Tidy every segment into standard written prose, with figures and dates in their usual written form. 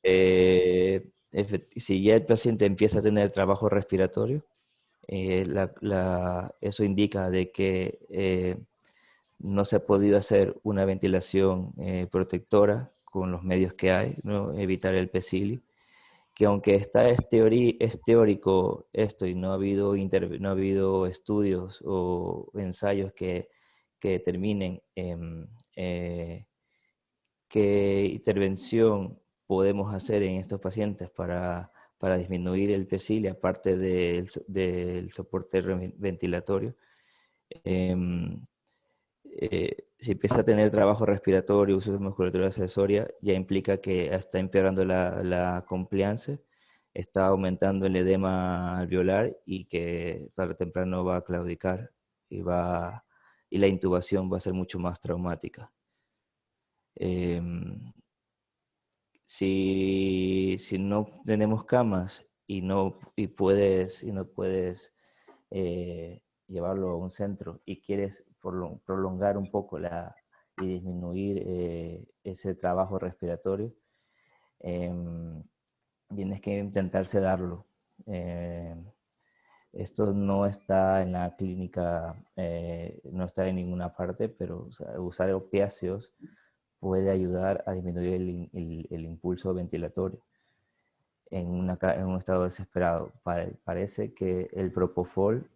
Si ya el paciente empieza a tener trabajo respiratorio, eso indica de que no se ha podido hacer una ventilación protectora con los medios que hay, ¿no? Evitar el PECILI, que aunque es teórico esto y no ha habido estudios o ensayos que determinen qué intervención podemos hacer en estos pacientes para disminuir el PECILI, aparte del soporte ventilatorio. Si empieza a tener trabajo respiratorio, uso de musculatura accesoria, ya implica que está empeorando la compliance, está aumentando el edema alveolar y que tarde o temprano va a claudicar y la intubación va a ser mucho más traumática. Si no tenemos camas y puedes llevarlo a un centro y quieres prolongar un poco y disminuir ese trabajo respiratorio, tienes que intentar sedarlo. Esto no está en la clínica, no está en ninguna parte, pero usar opiáceos puede ayudar a disminuir el impulso ventilatorio en un estado desesperado. Parece que el propofol,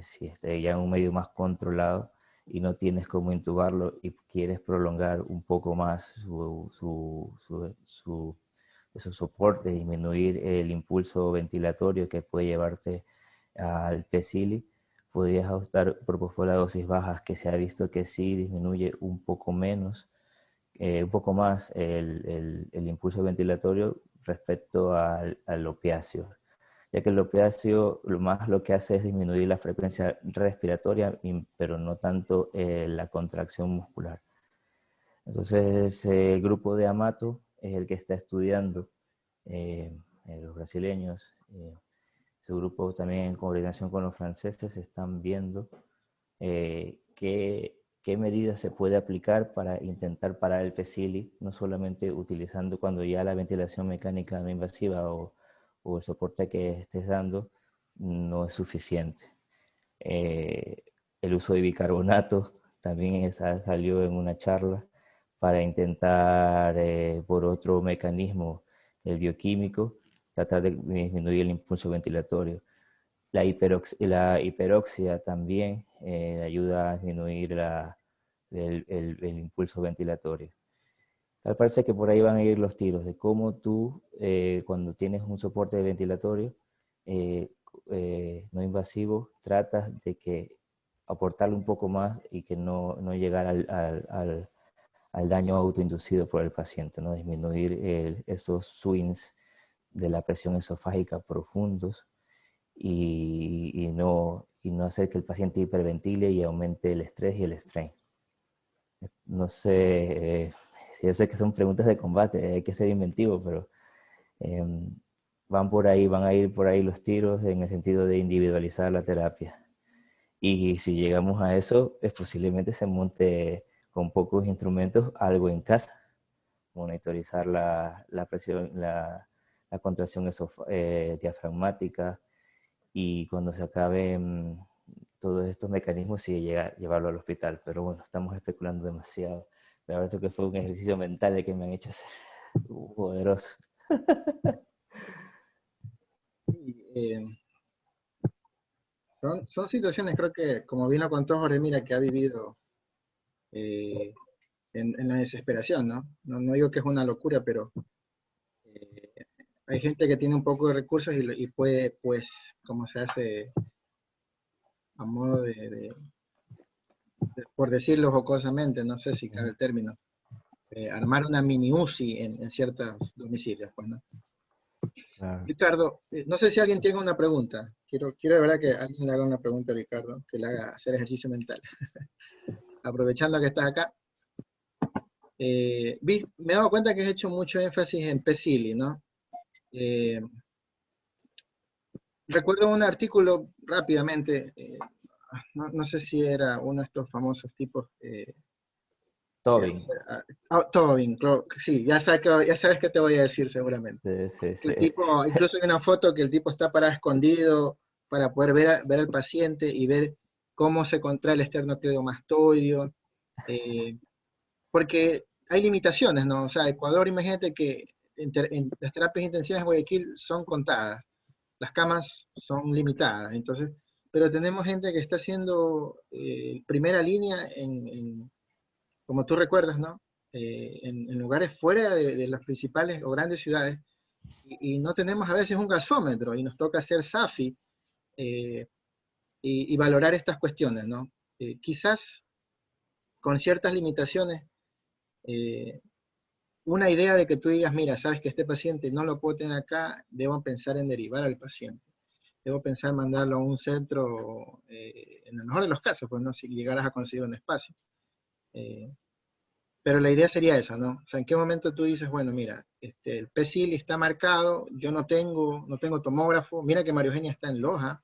si está ya en un medio más controlado y no tienes cómo intubarlo y quieres prolongar un poco más su soporte, disminuir el impulso ventilatorio que puede llevarte al PECILI, podrías optar propofol a dosis bajas, que se ha visto que sí disminuye un poco más el impulso ventilatorio respecto al opiáceo, ya que el opiáceo lo que hace es disminuir la frecuencia respiratoria, pero no tanto la contracción muscular. Entonces, el grupo de Amato es el que está estudiando, los brasileños, su grupo también en coordinación con los franceses están viendo qué medidas se puede aplicar para intentar parar el PECILI, no solamente utilizando cuando ya la ventilación mecánica no invasiva o el soporte que estés dando no es suficiente. El uso de bicarbonato también salió en una charla para intentar, por otro mecanismo, el bioquímico, tratar de disminuir el impulso ventilatorio. La hiperoxia también ayuda a disminuir el impulso ventilatorio. Tal parece que por ahí van a ir los tiros, de cómo tú, cuando tienes un soporte ventilatorio eh, no invasivo, tratas de aportarle un poco más y que no llegar al daño autoinducido por el paciente, ¿no? Disminuir esos swings de la presión esofágica profundos y no hacer que el paciente hiperventile y aumente el estrés y el strain. No sé, si yo sé que son preguntas de combate, hay que ser inventivo, pero eh, van a ir por ahí los tiros en el sentido de individualizar la terapia. Y si llegamos a eso, posiblemente se monte con pocos instrumentos algo en casa, monitorizar la presión, la contracción diafragmática, y cuando se acaben todos estos mecanismos, sí llevarlo al hospital. Pero bueno, estamos especulando demasiado. Me parece que fue un ejercicio mental el que me han hecho hacer. Poderoso. Y, son situaciones, creo que, como bien lo contó Jorge Mira, que ha vivido eh, en la desesperación, ¿no? ¿no? digo que es una locura, pero eh, hay gente que tiene un poco de recursos y puede, pues, como se hace a modo por decirlo jocosamente, no sé si cabe el término, armar una mini UCI en ciertos domicilios, pues, ¿no? Claro. Ricardo, no sé si alguien tiene una pregunta. Quiero de verdad que alguien le haga una pregunta a Ricardo, que le haga hacer ejercicio mental. Aprovechando que estás acá, me he dado cuenta que has hecho mucho énfasis en PECILI, ¿no? Eh, recuerdo un artículo rápidamente, no sé si era uno de estos famosos tipos Tobin. Todo bien, sí, ya sabes qué te voy a decir seguramente. Sí, sí, Que sí. el tipo, incluso hay una foto que el tipo está parado escondido para poder ver al paciente y ver cómo se contrae el esternocleidomastoideo, eh, porque hay limitaciones, ¿no? O sea, Ecuador, imagínate que en las terapias intensivas en Guayaquil son contadas, las camas son limitadas, entonces, pero tenemos gente que está haciendo primera línea como tú recuerdas, ¿no? En lugares fuera de las principales o grandes ciudades, y no tenemos a veces un gasómetro, y nos toca hacer SAFI eh, y valorar estas cuestiones, ¿no? Quizás con ciertas limitaciones, eh, una idea de que tú digas, mira, sabes que este paciente no lo puedo tener acá, debo pensar en derivar al paciente. Debo pensar en mandarlo a un centro, en el mejor de los casos, pues no, si llegaras a conseguir un espacio. Eh, Pero la idea sería esa, ¿no? O sea, ¿en qué momento tú dices, bueno, mira, el PSIL está marcado, yo no tengo tomógrafo, mira que María Eugenia está en Loja,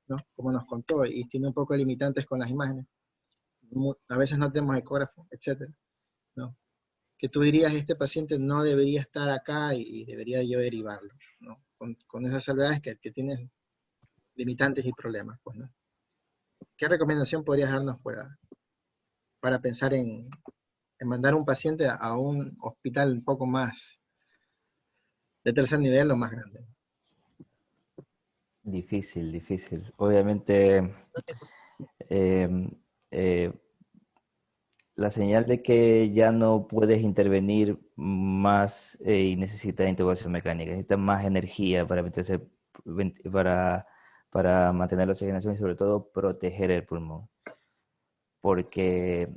¿no? Como nos contó, y tiene un poco de limitantes con las imágenes. A veces no tenemos ecógrafo, etcétera, ¿no? Que tú dirías, este paciente no debería estar acá y debería yo derivarlo, ¿no? Con esas salvedades que tienen limitantes y problemas, pues, ¿no? ¿Qué recomendación podrías darnos para pensar en mandar un paciente a un hospital un poco más de tercer nivel o más grande? Difícil, difícil. Obviamente, em, eh, la señal de que ya no puedes intervenir más y necesitas intubación mecánica, necesitas más energía para para, para mantener la oxigenación y sobre todo proteger el pulmón. Porque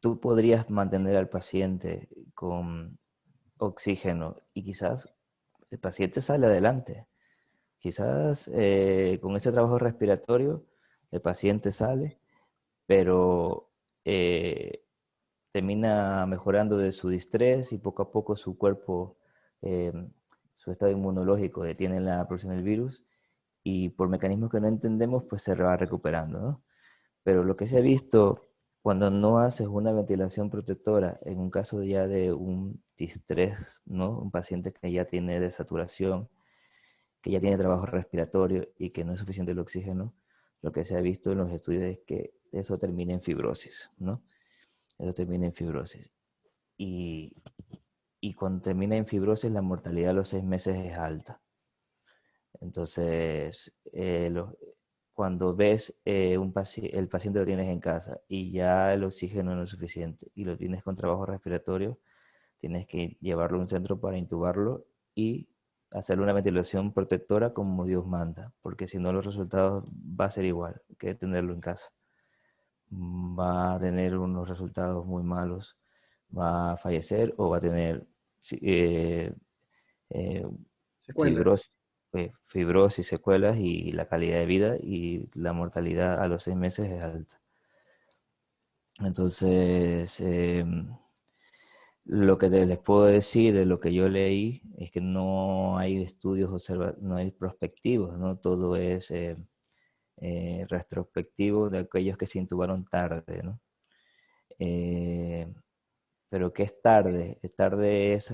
tú podrías mantener al paciente con oxígeno y quizás el paciente sale adelante. Quizás con ese trabajo respiratorio el paciente sale, pero termina mejorando de su distrés y poco a poco su cuerpo, eh, su estado inmunológico detiene la producción del virus y por mecanismos que no entendemos pues se va recuperando, ¿no? Pero lo que se ha visto cuando no haces una ventilación protectora, en un caso ya de un distrés, ¿no? Un paciente que ya tiene desaturación, que ya tiene trabajo respiratorio y que no es suficiente el oxígeno, lo que se ha visto en los estudios es que eso termina en fibrosis, ¿no? Eso termina en fibrosis. Y, y cuando termina en fibrosis, la mortalidad a los 6 meses es alta. Entonces, cuando ves el paciente lo tienes en casa y ya el oxígeno no es suficiente y lo tienes con trabajo respiratorio, tienes que llevarlo a un centro para intubarlo y hacerle una ventilación protectora como Dios manda, porque si no los resultados va a ser igual que tenerlo en casa. Va a tener unos resultados muy malos, va a fallecer o va a tener eh, Secuelas. fibrosis, fibrosis, secuelas y la calidad de vida y la mortalidad a los 6 meses es alta. Entonces, lo que les puedo decir de lo que yo leí es que no hay estudios no hay prospectivos, ¿no? Todo es retrospectivo de aquellos que se intubaron tarde, ¿no? Eh, pero ¿qué es tarde? Es tarde es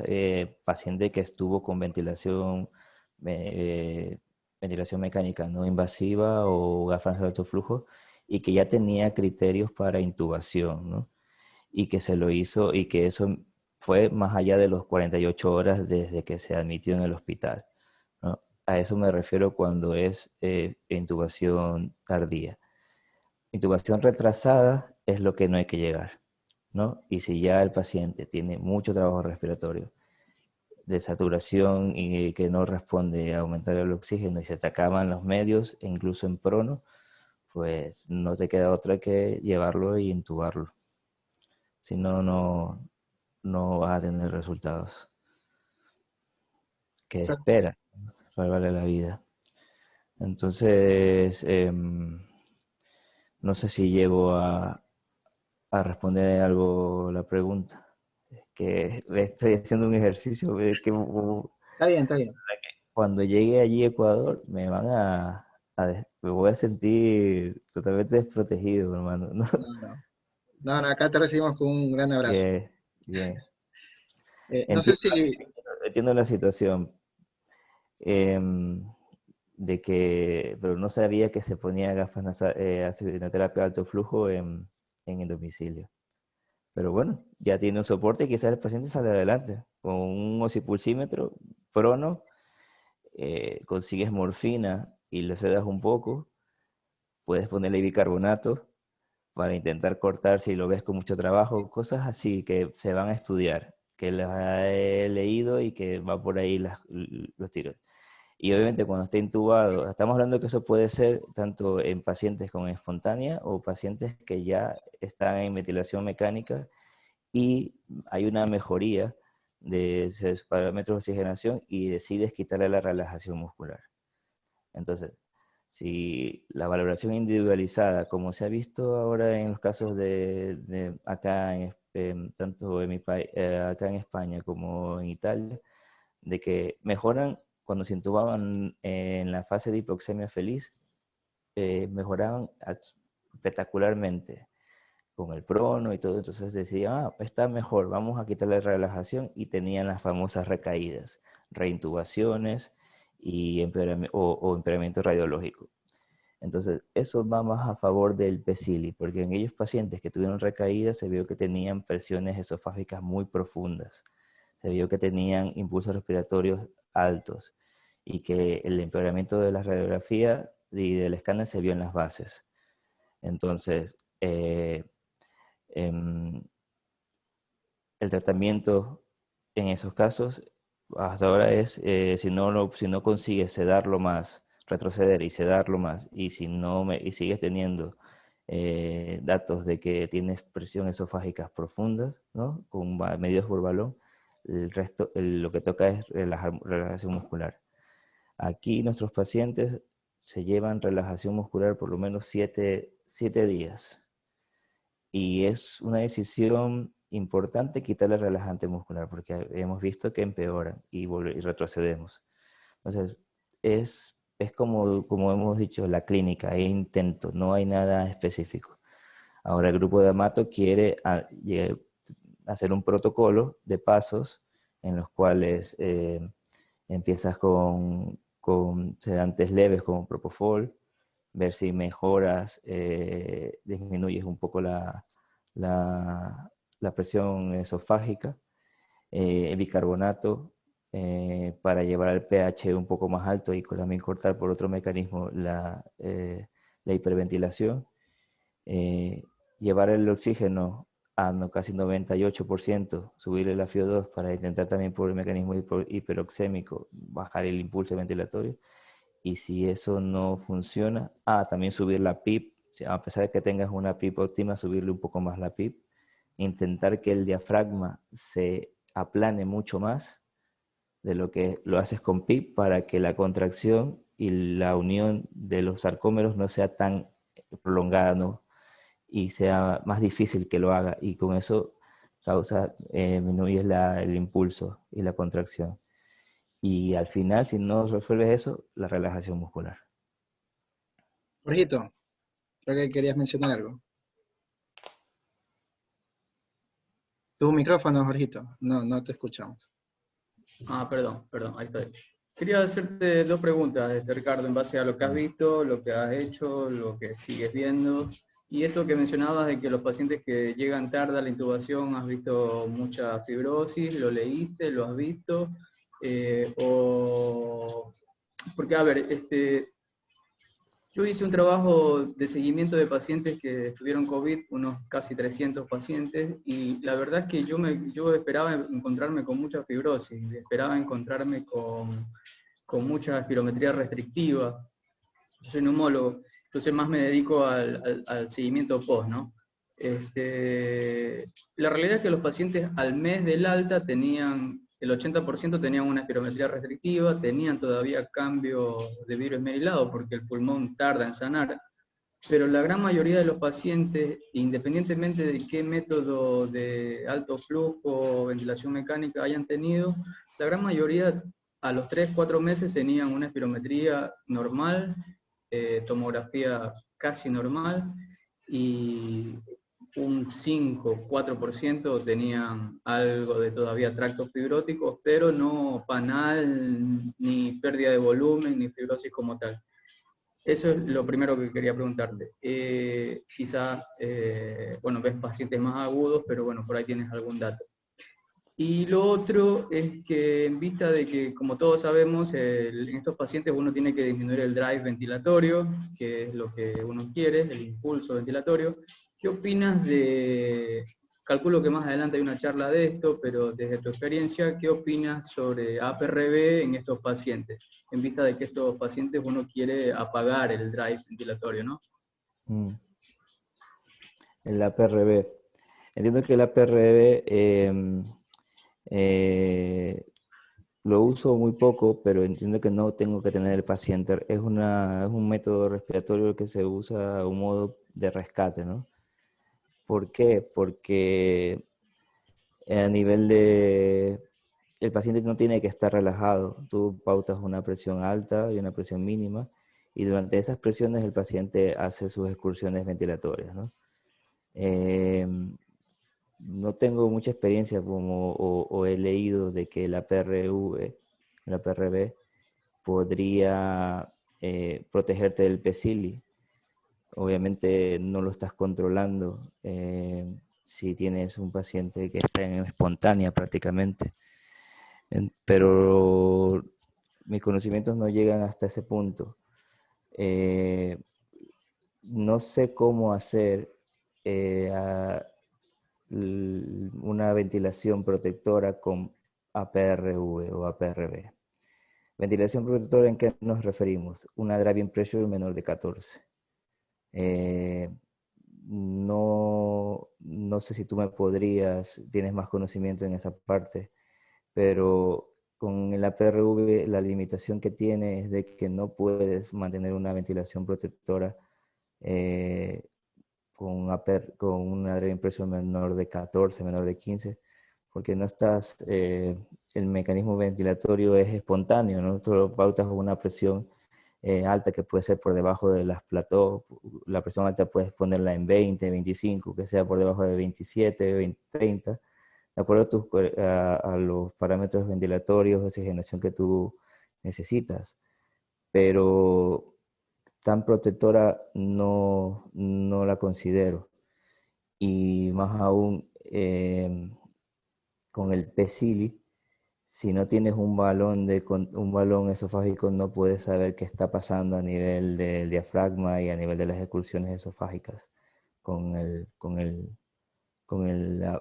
paciente que estuvo con eh, ventilación mecánica no invasiva o gafas de alto flujo y que ya tenía criterios para intubación, ¿no? Y que se lo hizo y que eso fue más allá de los 48 horas desde que se admitió en el hospital, ¿no? A eso me refiero cuando es intubación tardía. Intubación retrasada es lo que no hay que llegar, ¿no? Y si ya el paciente tiene mucho trabajo respiratorio, de saturación y que no responde a aumentar el oxígeno y se te acaban los medios, e incluso en prono, pues no te queda otra que llevarlo y intubarlo. Si no, no vas a tener resultados que Exacto. espera salvarle la vida. Entonces, no sé si llego a responder algo la pregunta. Es que estoy haciendo un ejercicio de que Está bien, está bien. cuando llegue allí a Ecuador me voy a sentir totalmente desprotegido, hermano. ¿No? No, no. No, no, acá te recibimos con un gran abrazo. Bien, bien. No sé Entiendo, si, entiendo la situación. em, de que, pero no sabía que se ponía gafas de terapia de alto flujo en el domicilio. Pero bueno, ya tiene un soporte y quizás el paciente sale adelante. Con un ocipulsímetro prono, consigues morfina y le sedas un poco, puedes ponerle bicarbonato para intentar cortar si lo ves con mucho trabajo, cosas así que se van a estudiar, que las he leído y que va por ahí los tiros. Y obviamente cuando esté intubado, estamos hablando que eso puede ser tanto en pacientes con espontánea o pacientes que ya están en ventilación mecánica y hay una mejoría de sus parámetros de oxigenación y decides quitarle la relajación muscular. Entonces, si la valoración individualizada, como se ha visto ahora en los casos de acá, tanto en mi país, acá en España como en Italia, de que mejoran cuando se intubaban en la fase de hipoxemia feliz, mejoraban espectacularmente con el prono y todo. Entonces decían, ah, está mejor, vamos a quitarle la relajación y tenían las famosas recaídas, reintubaciones y o empeoramiento radiológico. Entonces, eso va más a favor del PECILI, porque en aquellos pacientes que tuvieron recaídas se vio que tenían presiones esofágicas muy profundas, se vio que tenían impulsos respiratorios altos y que el empeoramiento de la radiografía y del escáner se vio en las bases. Entonces, em, el tratamiento en esos casos hasta ahora es, si no consigues sedarlo más, retroceder y sedarlo más, y si no y sigues teniendo datos de que tienes presión esofágicas profundas, ¿no? Con medidos por balón, el resto, lo que toca es relajación muscular. Aquí nuestros pacientes se llevan relajación muscular por lo menos 7 días. Y es una decisión importante quitarle el relajante muscular porque hemos visto que empeoran y retrocedemos. Entonces, es como hemos dicho, la clínica, hay intento, no hay nada específico. Ahora el grupo de Amato quiere hacer un protocolo de pasos en los cuales empiezas con sedantes leves como Propofol, ver si mejoras, disminuyes un poco la presión esofágica, bicarbonato para llevar el pH un poco más alto y también cortar por otro mecanismo la hiperventilación, eh, llevar el oxígeno a casi 98%, subirle la FiO2 para intentar también por el mecanismo hiperoxémico bajar el impulso ventilatorio. Y si eso no funciona, también subir la PIP, a pesar de que tengas una PIP óptima, subirle un poco más la PIP, intentar que el diafragma se aplane mucho más de lo que lo haces con PIP para que la contracción y la unión de los sarcómeros no sea tan prolongada, ¿no? Y sea más difícil que lo haga y con eso disminuyes el impulso y la contracción. Y al final, si no resuelves eso, la relajación muscular. Jorgito, creo que querías mencionar algo. Tu micrófono, Jorgito. No, no te escuchamos. Perdón, ahí estoy. Quería hacerte dos preguntas, Ricardo, en base a lo que has visto, lo que has hecho, lo que sigues viendo. Y esto que mencionabas de que los pacientes que llegan tarde a la intubación, has visto mucha fibrosis, ¿lo leíste, lo has visto? Porque, a ver, yo hice un trabajo de seguimiento de pacientes que tuvieron COVID, unos casi 300 pacientes, y la verdad es que yo esperaba encontrarme con mucha fibrosis, esperaba encontrarme con mucha espirometría restrictiva. Yo soy neumólogo, entonces más me dedico al seguimiento post, ¿no? La realidad es que los pacientes al mes del alta el 80% tenían una espirometría restrictiva, tenían todavía cambio de virus esmerilado porque el pulmón tarda en sanar, pero la gran mayoría de los pacientes, independientemente de qué método de alto flujo o ventilación mecánica hayan tenido, la gran mayoría a los 3-4 meses tenían una espirometría normal, tomografía casi normal, y un 5, 4% tenían algo de todavía tractos fibróticos, pero no panal, ni pérdida de volumen, ni fibrosis como tal. Eso es lo primero que quería preguntarte. Quizás, bueno, ves pacientes más agudos, pero bueno, por ahí tienes algún dato. Y lo otro es que en vista de que, como todos sabemos, en estos pacientes uno tiene que disminuir el drive ventilatorio, que es lo que uno quiere, el impulso ventilatorio. ¿Qué opinas de, calculo que más adelante hay una charla de esto, pero desde tu experiencia, ¿qué opinas sobre APRB en estos pacientes? En vista de que estos pacientes uno quiere apagar el drive ventilatorio, ¿no? El APRB. Entiendo que el APRB lo uso muy poco, pero entiendo que no tengo que tener el paciente. Es un método respiratorio que se usa a un modo de rescate, ¿no? ¿Por qué? Porque a nivel de... El paciente no tiene que estar relajado. Tú pautas una presión alta y una presión mínima, y durante esas presiones el paciente hace sus excursiones ventilatorias, ¿no? No tengo mucha experiencia o he leído de que la PRB podría protegerte del PECILI. Obviamente no lo estás controlando si tienes un paciente que está en espontánea prácticamente. Pero mis conocimientos no llegan hasta ese punto. No sé cómo hacer una ventilación protectora con APRV o APRB. Ventilación protectora, ¿en qué nos referimos? Una driving pressure menor de 14. No sé si tú me tienes más conocimiento en esa parte, pero con el APRV la limitación que tiene es de que no puedes mantener una ventilación protectora con una driving pressure menor de 14, menor de 15, porque no estás, el mecanismo ventilatorio es espontáneo, ¿no? Tú pautas una presión alta que puede ser por debajo de las platós. La presión alta puedes ponerla en 20, 25, que sea por debajo de 27, 20, 30, de acuerdo a los parámetros ventilatorios de oxigenación que tú necesitas. Pero tan protectora no la considero. Y más aún con el PECILI, si no tienes un balón esofágico, no puedes saber qué está pasando a nivel del diafragma y a nivel de las excursiones esofágicas con el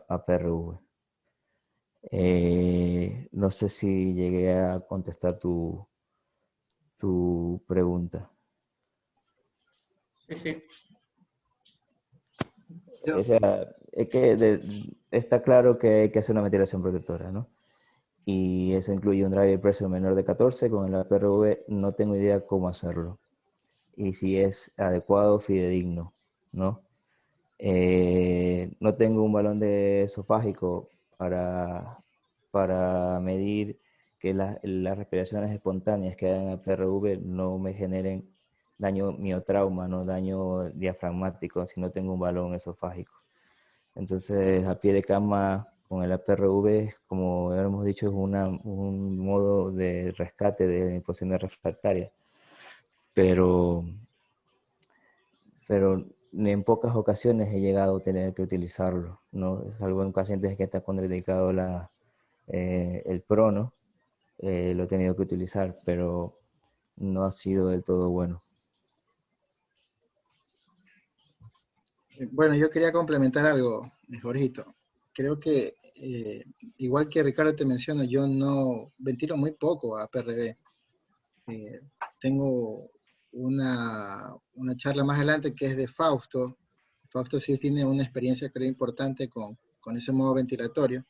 APRV. No sé si llegué a contestar tu pregunta. Sí, sí. O sea, es que está claro que hay que hacer una ventilación protectora, ¿no? Y eso incluye un drive pressure menor de 14. Con el APRV no tengo idea cómo hacerlo y si es adecuado o fidedigno, ¿no? No tengo un balón de esofágico para medir que las respiraciones espontáneas que hagan APRV no me generen daño miotrauma, no daño diafragmático, si no tengo un balón esofágico. Entonces, a pie de cama con el APRV, como hemos dicho, es un modo de rescate de hipoxemia refractaria. Pero en pocas ocasiones he llegado a tener que utilizarlo, ¿no? Salvo en pacientes que está contraindicado el prono, lo he tenido que utilizar, pero no ha sido del todo bueno. Bueno, yo quería complementar algo, Jorgito. Creo que, igual que Ricardo te menciono, yo no ventilo muy poco a PRB. Tengo una charla más adelante que es de Fausto. Fausto sí tiene una experiencia, creo, importante con ese modo ventilatorio.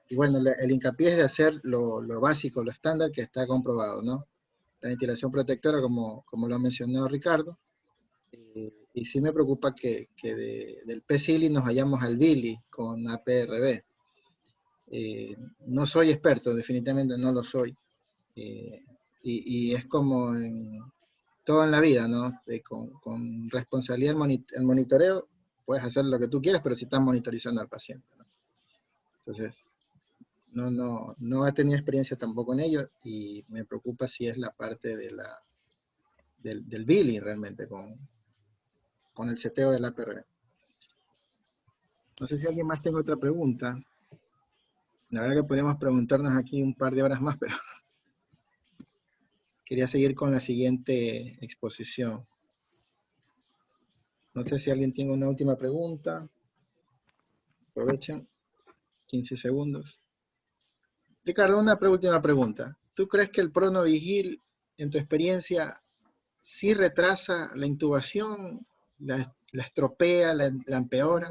Y bueno, el hincapié es de hacer lo básico, lo estándar que está comprobado, ¿no? La ventilación protectora, como lo mencionó Ricardo. Y sí me preocupa que del PECILI nos vayamos al BILI con APRB. No soy experto, definitivamente no lo soy. Y es como todo en la vida, ¿no? Con responsabilidad el monitoreo, puedes hacer lo que tú quieras, pero si estás monitorizando al paciente, ¿no? Entonces, no he tenido experiencia tampoco en ello y me preocupa si es la parte del billing realmente con el seteo del APR. No sé si alguien más tiene otra pregunta. La verdad que podríamos preguntarnos aquí un par de horas más, pero quería seguir con la siguiente exposición. No sé si alguien tiene una última pregunta. Aprovechen, 15 segundos. Ricardo, una última pregunta. ¿Tú crees que el pronovigil, en tu experiencia, sí retrasa la intubación, la estropea, la empeora?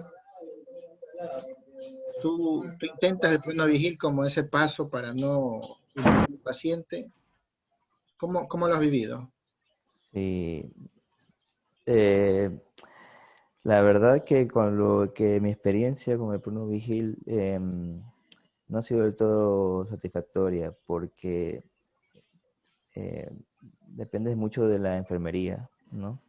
¿Tú intentas el pronovigil como ese paso para no intubar al paciente? ¿Cómo lo has vivido? Sí. Eh, la verdad que con lo que mi experiencia con el Pruno Vigil no ha sido del todo satisfactoria porque depende mucho de la enfermería, ¿no?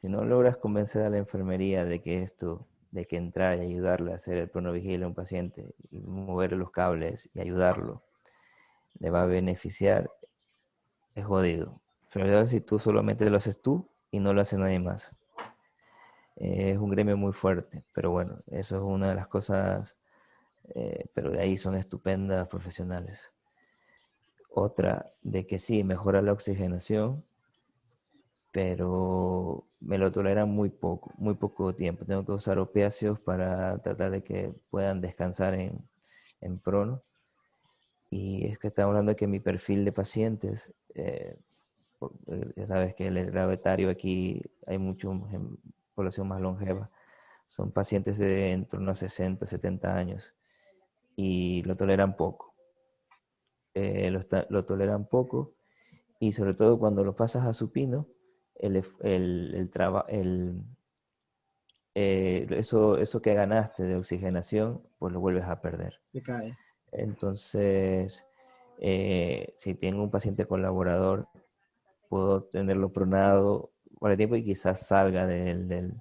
Si no logras convencer a la enfermería de que esto, de que entrar y ayudarle a hacer el Pruno Vigil a un paciente, y mover los cables y ayudarlo, le va a beneficiar, es jodido. Pero la verdad, si tú solamente lo haces tú y no lo hace nadie más. Es un gremio muy fuerte, pero bueno, eso es una de las cosas, pero de ahí son estupendas profesionales. Otra, de que sí, mejora la oxigenación, pero me lo toleran muy poco tiempo. Tengo que usar opiáceos para tratar de que puedan descansar en prono. Y es que estamos hablando de que mi perfil de pacientes, ya sabes que el grado etario aquí hay mucho población más longeva. Son pacientes de en torno a 60, 70 años y lo toleran poco. Lo toleran poco y sobre todo cuando lo pasas a supino, eso que ganaste de oxigenación, pues lo vuelves a perder. Se cae. Entonces, si tengo un paciente colaborador, puedo tenerlo pronado por el tiempo y quizás salga del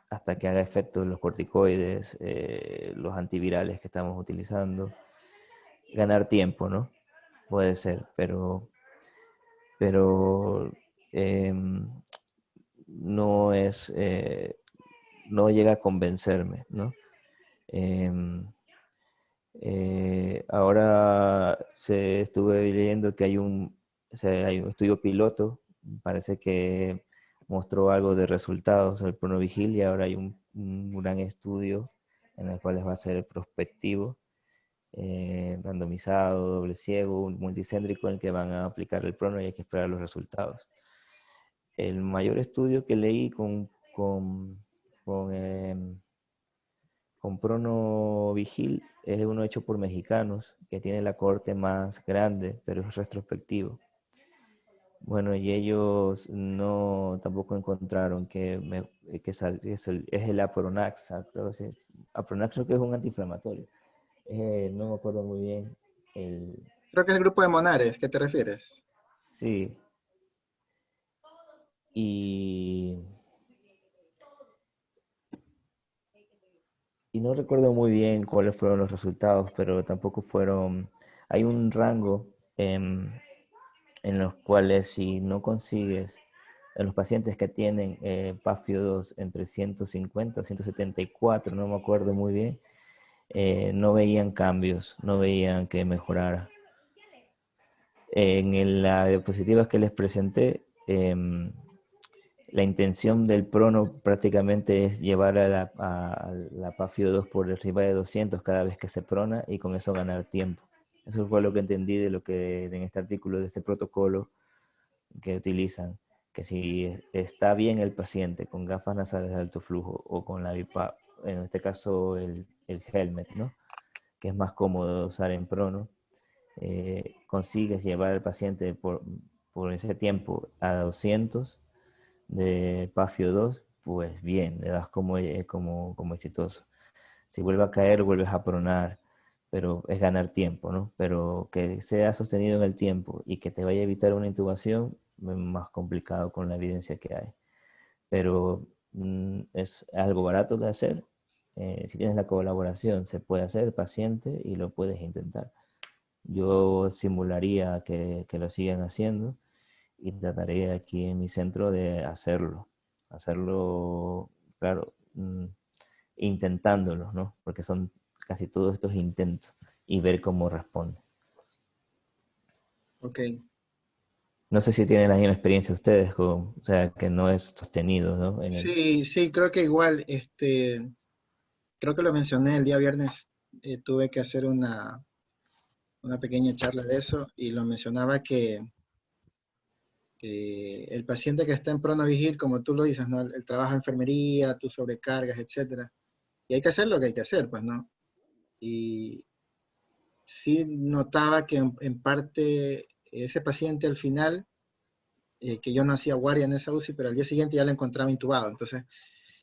hasta que haga efecto los corticoides, los antivirales que estamos utilizando. Ganar tiempo, ¿no? Puede ser, pero eh, no es, no llega a convencerme, ¿no? Eh, ahora estuve leyendo que hay un estudio piloto, parece que mostró algo de resultados del Pronovigil y ahora hay un gran estudio en el cual va a ser prospectivo, randomizado, doble ciego, multicéntrico en el que van a aplicar el prono y hay que esperar los resultados. El mayor estudio que leí con, con Prono Vigil es uno hecho por mexicanos que tiene la cohorte más grande, pero es retrospectivo. Bueno, y ellos no tampoco encontraron es el Apronax, creo que sí. Apronax creo que es un antiinflamatorio. No me acuerdo muy bien. Creo que es el grupo de Monares, ¿qué te refieres? Sí. Y no recuerdo muy bien cuáles fueron los resultados, pero tampoco fueron... Hay un rango en los cuales si no consigues, en los pacientes que tienen PAFIO 2 entre 150 y 174, no me acuerdo muy bien, no veían cambios, no veían que mejorara. En la diapositiva que les presenté, la intención del prono prácticamente es llevar a la PAFIO 2 por arriba de 200 cada vez que se prona y con eso ganar tiempo. Eso fue lo que entendí de lo que en este artículo, de este protocolo que utilizan, que si está bien el paciente con gafas nasales de alto flujo o con la BIPAP, en este caso el helmet, ¿no? Que es más cómodo de usar en prono, consigues llevar al paciente por ese tiempo a 200 de PAFIO 2, pues bien, le das como exitoso. Si vuelve a caer, vuelves a pronar, pero es ganar tiempo, ¿no? Pero que sea sostenido en el tiempo y que te vaya a evitar una intubación, es más complicado con la evidencia que hay. Pero es algo barato de hacer. Si tienes la colaboración, se puede hacer paciente y lo puedes intentar. Yo simularía que lo sigan haciendo y trataré aquí en mi centro de hacerlo. Hacerlo, claro, intentándolo, ¿no? Porque son casi todos estos intentos y ver cómo responde. Ok. No sé si tienen la misma experiencia ustedes, o sea, que no es sostenido, ¿no? Sí, sí, creo que igual, creo que lo mencioné el día viernes, tuve que hacer una pequeña charla de eso y lo mencionaba que el paciente que está en pronovigil, como tú lo dices, ¿no? El trabajo de enfermería, tus sobrecargas, etcétera. Y hay que hacer lo que hay que hacer, pues, ¿no? Y sí notaba que en parte ese paciente al final, que yo no hacía guardia en esa UCI, pero al día siguiente ya lo encontraba intubado. Entonces,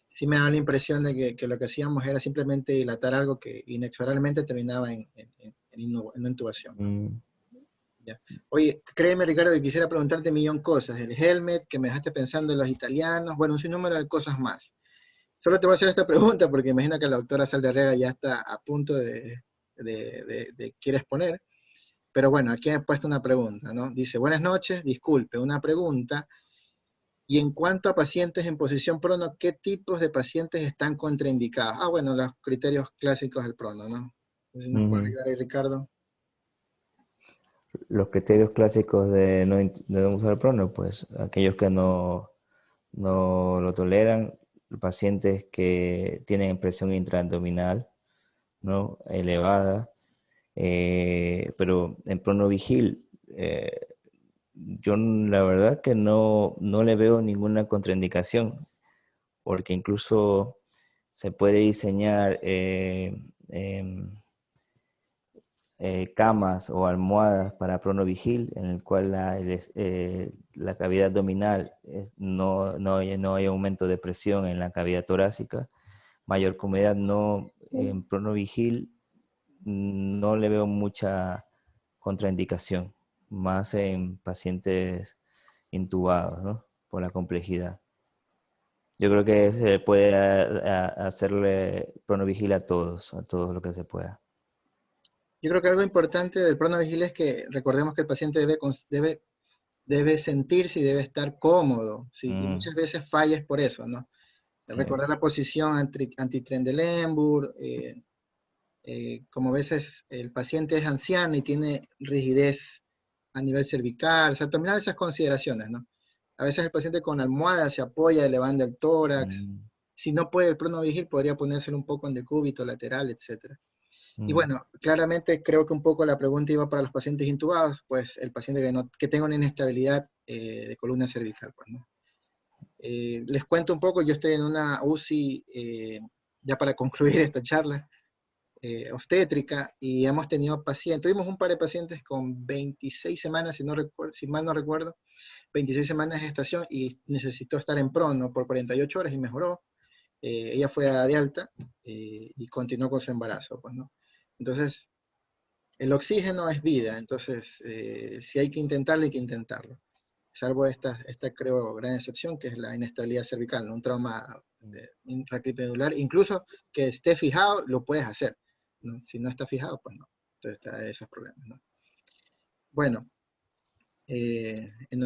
sí me daba la impresión de que lo que hacíamos era simplemente dilatar algo que inexorablemente terminaba en una intubación, ¿no? Mm, Ya. Oye, créeme, Ricardo, que quisiera preguntarte un millón de cosas. El helmet, que me dejaste pensando en los italianos, bueno, un sinnúmero de cosas más. Solo te voy a hacer esta pregunta porque imagino que la doctora Saldarrega ya está a punto de quiere exponer. Pero bueno, aquí he puesto una pregunta, ¿no? Dice, buenas noches, disculpe, una pregunta. Y en cuanto a pacientes en posición prono, ¿qué tipos de pacientes están contraindicados? Ah, bueno, los criterios clásicos del prono, ¿no? No sé si nos puede ujú. ayudar ahí, Ricardo. Los criterios clásicos de no usar prono, pues aquellos que no lo toleran, pacientes que tienen presión intraabdominal, ¿no? Elevada, pero en pronovigil, yo la verdad que no le veo ninguna contraindicación, porque incluso se puede diseñar camas o almohadas para pronovigil, en el cual la cavidad abdominal no hay aumento de presión en la cavidad torácica, mayor comodidad, no, en pronovigil no le veo mucha contraindicación, más en pacientes intubados, ¿no? Por la complejidad. Yo creo que se puede hacerle pronovigil a todos lo que se pueda. Yo creo que algo importante del pronovigil es que recordemos que el paciente debe sentirse y debe estar cómodo, ¿sí? Y Mm, muchas veces falla es por eso, ¿no? sí. Recordar la posición anti-Trendelenburg, como a veces el paciente es anciano y tiene rigidez a nivel cervical, o sea, terminar esas consideraciones, ¿no? A veces el paciente con almohada se apoya elevando el tórax. Mm, Si no puede el pronovigil, podría ponérselo un poco en decúbito lateral, etc. Y mm. bueno, claramente creo que un poco la pregunta iba para los pacientes intubados, pues el paciente que tenga una inestabilidad de columna cervical, pues, ¿no? Les cuento un poco, yo estoy en una UCI, ya para concluir esta charla, obstétrica, y hemos tenido pacientes, tuvimos un par de pacientes con 26 semanas, si mal no recuerdo, 26 semanas de gestación y necesitó estar en prono por 48 horas y mejoró. Ella fue de alta y continuó con su embarazo, pues, ¿no? Entonces, el oxígeno es vida, entonces, si hay que intentarlo, hay que intentarlo. Salvo esta creo, gran excepción, que es la inestabilidad cervical, ¿no? Un trauma intracripenular, incluso que esté fijado, lo puedes hacer, ¿no? Si no está fijado, pues no. Entonces, está esos problemas, ¿no? Bueno, en